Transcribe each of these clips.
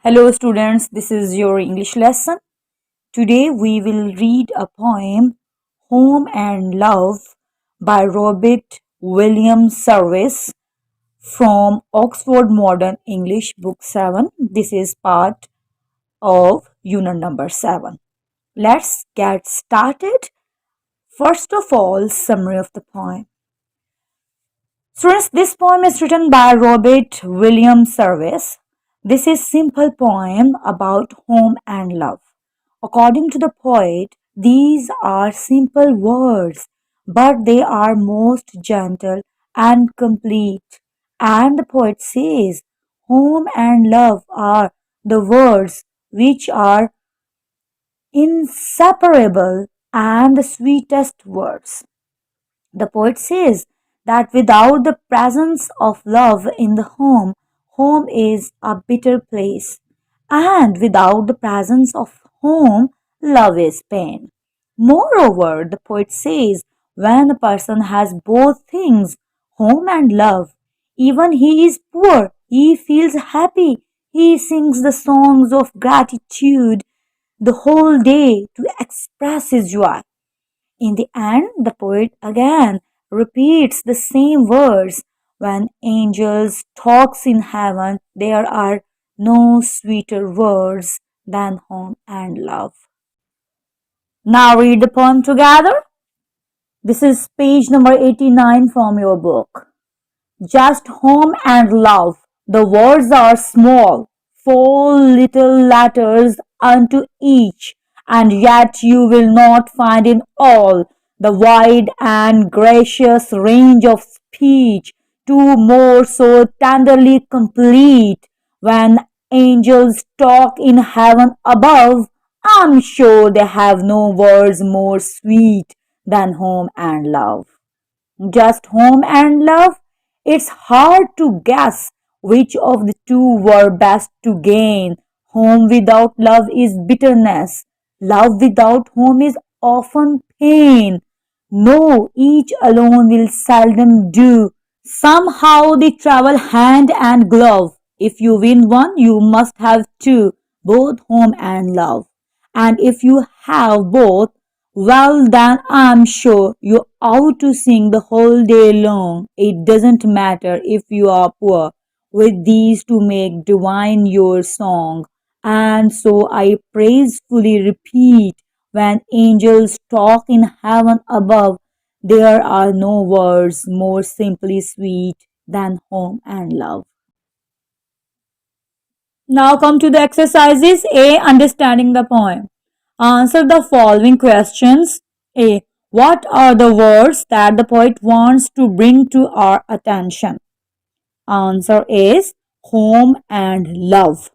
Hello students, this is your English lesson. Today we will read a poem Home and Love by Robert William Service from Oxford Modern English Book 7. This is part of unit number 7. Let's get started. First of all, summary of the poem. Students, this poem is written by Robert William Service. This is simple poem about home and love. According to the poet, these are simple words, but they are most gentle and complete. And the poet says, home and love are the words which are inseparable and the sweetest words. The poet says that without the presence of love in the home, home is a bitter place. And without the presence of home, love is pain. Moreover, the poet says when a person has both things, home and love, even he is poor, he feels happy, he sings the songs of gratitude the whole day to express his joy. In the end, the poet again repeats the same words. When angels talks in heaven, there are no sweeter words than home and love. Now read the poem together. This is page number 89 from your book. Just home and love. The words are small, 4 little letters unto each, and yet you will not find in all the wide and gracious range of speech two more so tenderly complete. When angels talk in heaven above, I'm sure they have no words more sweet than home and love. Just home and love? It's hard to guess which of the two were best to gain. Home without love is bitterness. Love without home is often pain. No, each alone will seldom do. Somehow they travel hand and glove. If you win one, you must have two, both home and love. And if you have both, well, then I'm sure you ought to sing the whole day long. It doesn't matter if you are poor. With these to make divine your song. And so I praisefully repeat, when angels talk in heaven above, there are no words more simply sweet than home and love. Now come to the exercises. A. Understanding the poem. Answer the following questions. A. What are the words that the poet wants to bring to our attention? Answer is home and love.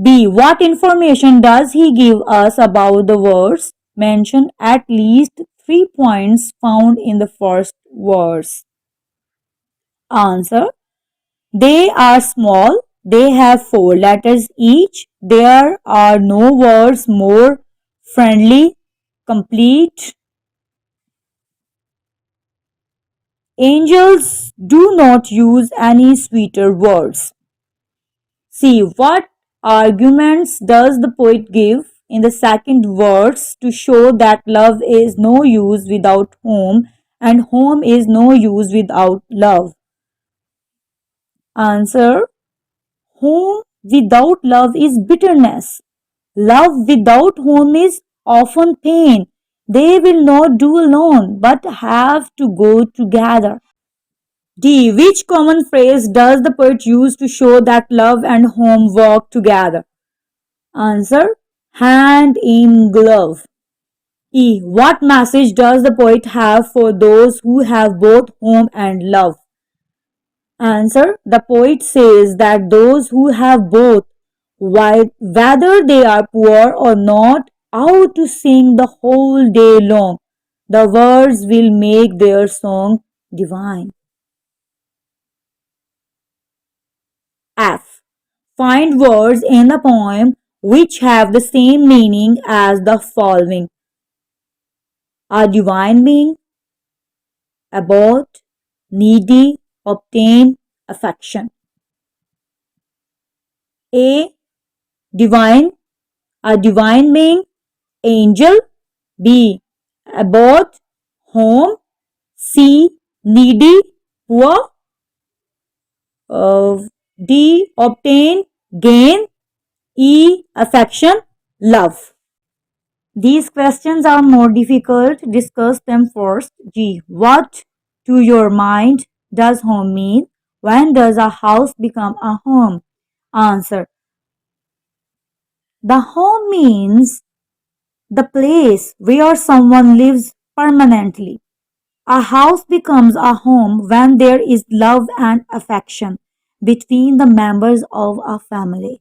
B. What information does he give us about the words? Mention at least 3 points found in the first verse. Answer. They are small. They have 4 letters each. There are no words more friendly, complete. Angels do not use any sweeter words. See, what arguments does the poet give in the second verse to show that love is no use without home and home is no use without love? Answer. Home without love is bitterness. Love without home is often pain. They will not do alone but have to go together. D. Which common phrase does the poet use to show that love and home work together? Answer. Hand in glove. E. What message does the poet have for those who have both home and love? Answer. The poet says that those who have both, whether they are poor or not, ought to sing the whole day long. The words will make their song divine. F. Find words in the poem which have the same meaning as the following: a divine being, about, needy, obtain, affection. A. divine, a divine being, angel. B, abode, home. C, needy, poor. D, obtain, gain. E, affection, love. These questions are more difficult. Discuss them first. G, what to your mind does home mean? When does a house become a home? Answer. The home means the place where someone lives permanently. A house becomes a home when there is love and affection between the members of a family.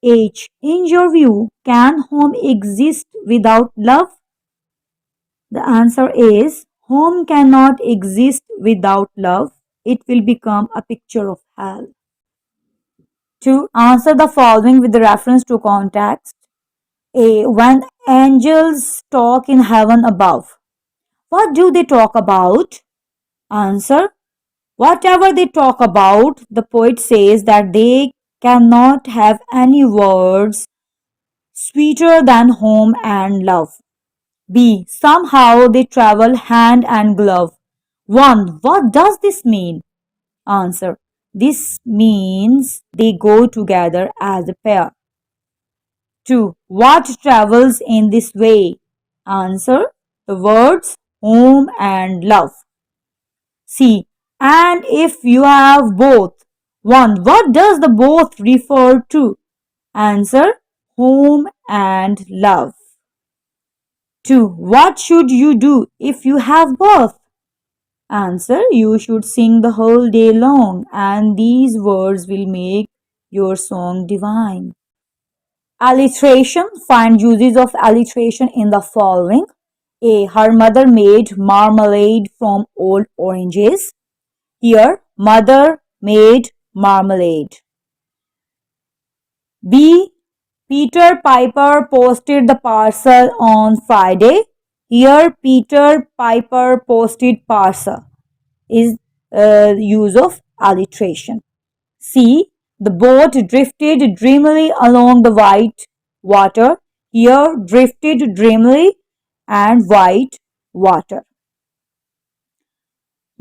H. In your view, can home exist without love? The answer is home cannot exist without love. It will become a picture of hell. To answer the following with reference to context. A. When angels talk in heaven above, what do they talk about? Answer. Whatever they talk about, the poet says that they cannot have any words sweeter than home and love. B. Somehow they travel hand and glove. 1. What does this mean? Answer. This means they go together as a pair. 2. What travels in this way? Answer. The words home and love. C. And if you have both. 1. What does the both refer to? Answer. Home and love. 2. What should you do if you have both? Answer. You should sing the whole day long, and these words will make your song divine. Alliteration. Find uses of alliteration in the following. A. Her mother made marmalade from old oranges. Here, mother made marmalade. B. Peter Piper posted the parcel on Friday. Here, Peter Piper posted parcel is use of alliteration. C. The boat drifted dreamily along the white water. Here, drifted dreamily and white water.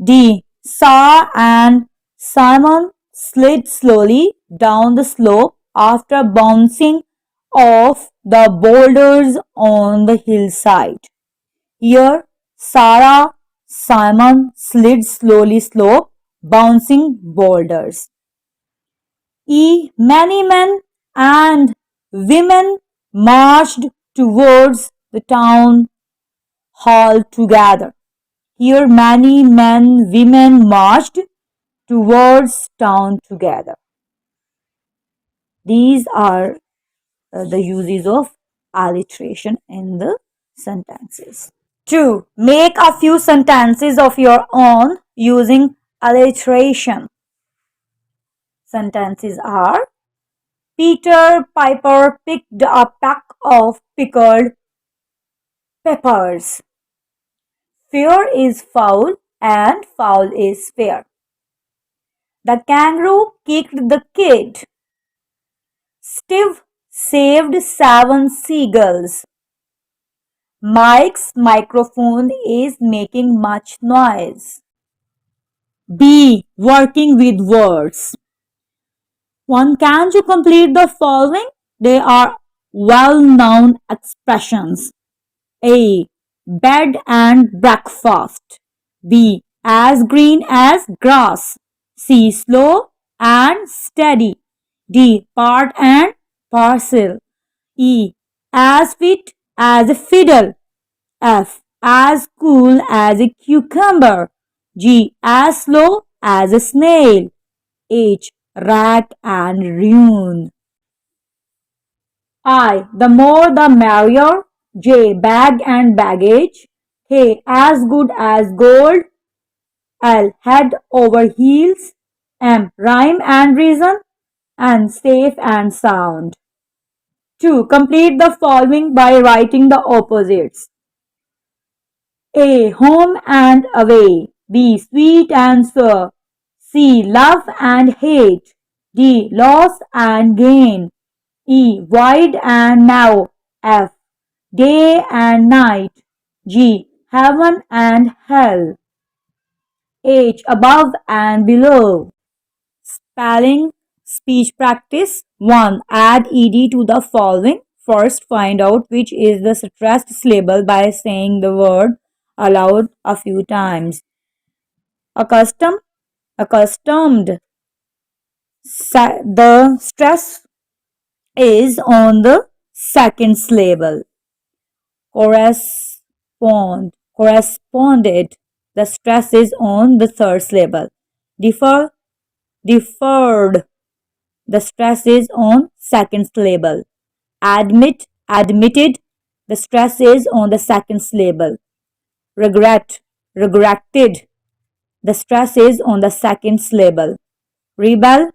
D. Sarah and Simon slid slowly down the slope after bouncing off the boulders on the hillside. Here, Sarah, Simon slid slowly slope, bouncing boulders. E. Many men and women marched towards the town hall together. Here, many men, women marched towards town together. These are the uses of alliteration in the sentences. 2. Make a few sentences of your own using alliteration. Sentences are: Peter Piper picked a peck of pickled peppers. Fair is foul and foul is fair. The kangaroo kicked the kid. Steve saved 7 seagulls. Mike's microphone is making much noise. B. Working with words. 1. Can you complete the following? They are well-known expressions. A. Bed and breakfast. B. As green as grass. C. Slow and steady. D. Part and parcel. E. As fit as a fiddle. F. As cool as a cucumber. G. As slow as a snail. H. Rack and ruin. I. The more the merrier. J. Bag and baggage. K. As good as gold. L. Head over heels. M. Rhyme and reason. And safe and sound. 2. Complete the following by writing the opposites. A. Home and away. B. Sweet and sour. C. Love and hate. D. Loss and gain. E. Wide and narrow. F. Day and night. G. Heaven and hell. H. Above and below. Spelling speech practice 1. Add ed to the following. First, find out which is the stressed syllable by saying the word aloud a few times. Accustomed, accustomed. The stress is on the second syllable. Corresponded. The stress is on the third syllable. Deferred. The stress is on second syllable. Admitted. The stress is on the second syllable. Regretted. The stress is on the second syllable. Rebelled.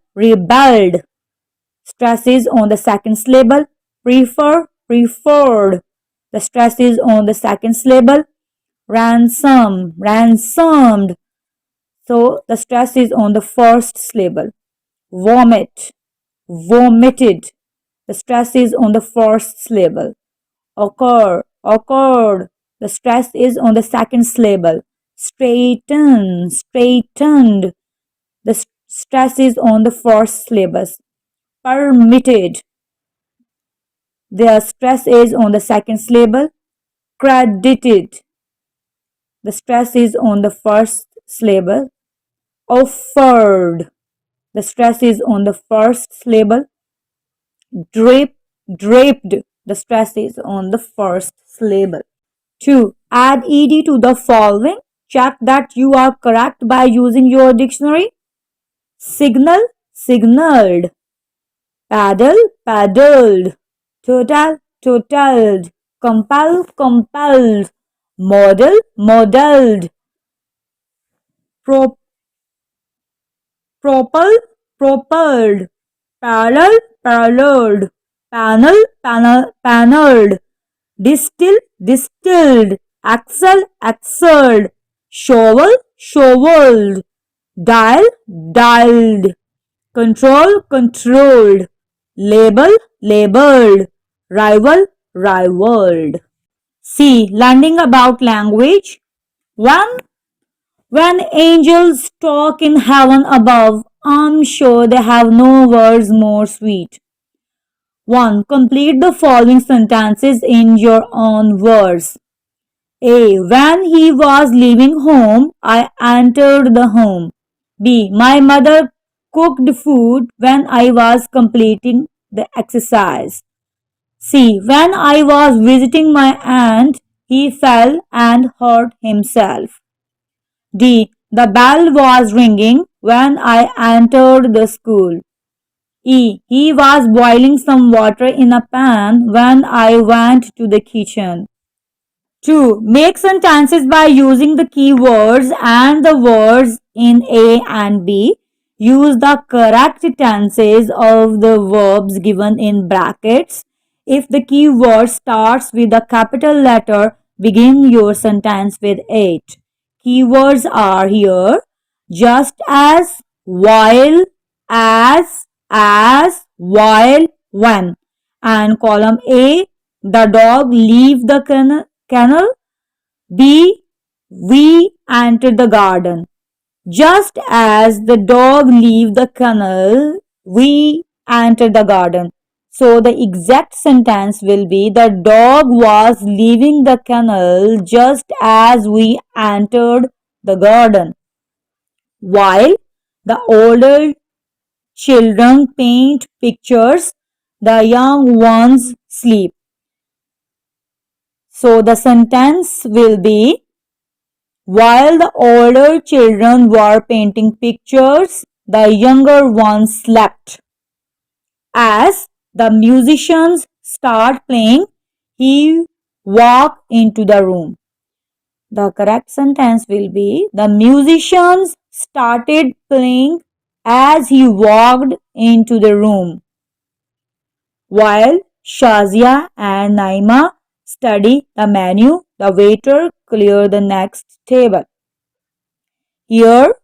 Stress is on the second syllable. Preferred. The stress is on the second syllable. Ransomed. So the stress is on the first syllable. Vomited. The stress is on the first syllable. Occurred. The stress is on the second syllable. Straightened. The stress is on the first syllable. Permitted. The stress is on the second syllable. Credited. The stress is on the first syllable. Offered. The stress is on the first syllable. Draped. The stress is on the first syllable. 2. Add ed to the following. Check that you are correct by using your dictionary. Signal, signaled. Paddle, paddled. Totaled. Compelled. Modeled. Pro- Propelled. Paralleled. Paneled. Distilled. Axled. Shoveled. Dialed. Controlled. Labeled. Rivaled. C. Learning about language. 1. When angels talk in heaven above, I'm sure they have no words more sweet. 1. Complete the following sentences in your own words. A. When he was leaving home, I entered the home. B. My mother cooked food when I was completing the exercise. C. When I was visiting my aunt, he fell and hurt himself. D. The bell was ringing when I entered the school. E. He was boiling some water in a pan when I went to the kitchen. 2. Make sentences by using the keywords and the words in A and B. Use the correct tenses of the verbs given in brackets. If the keyword starts with a capital letter, begin your sentence with it. Keywords are here: just as, while, as, while, when. And column A, the dog leave the kennel. B, we enter the garden. Just as the dog leave the kennel, we enter the garden. So the exact sentence will be: the dog was leaving the kennel just as we entered the garden. While the older children paint pictures, the young ones sleep. So the sentence will be: while the older children were painting pictures, the younger ones slept. As the musicians start playing, he walked into the room. The correct sentence will be: the musicians started playing as he walked into the room. While Shazia and Naima study the menu, the waiter cleared the next table. Here,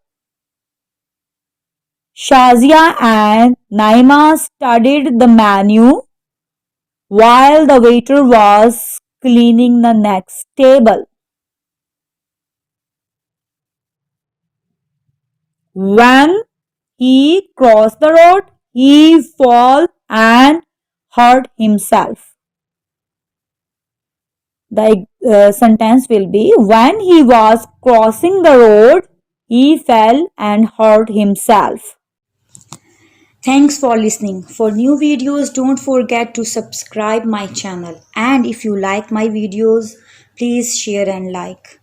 Shazia and Naima studied the menu while the waiter was cleaning the next table. When he crossed the road, he fell and hurt himself. The sentence will be when he was crossing the road, he fell and hurt himself. Thanks for listening. For new videos, don't forget to subscribe my channel. And if you like my videos, please share and like.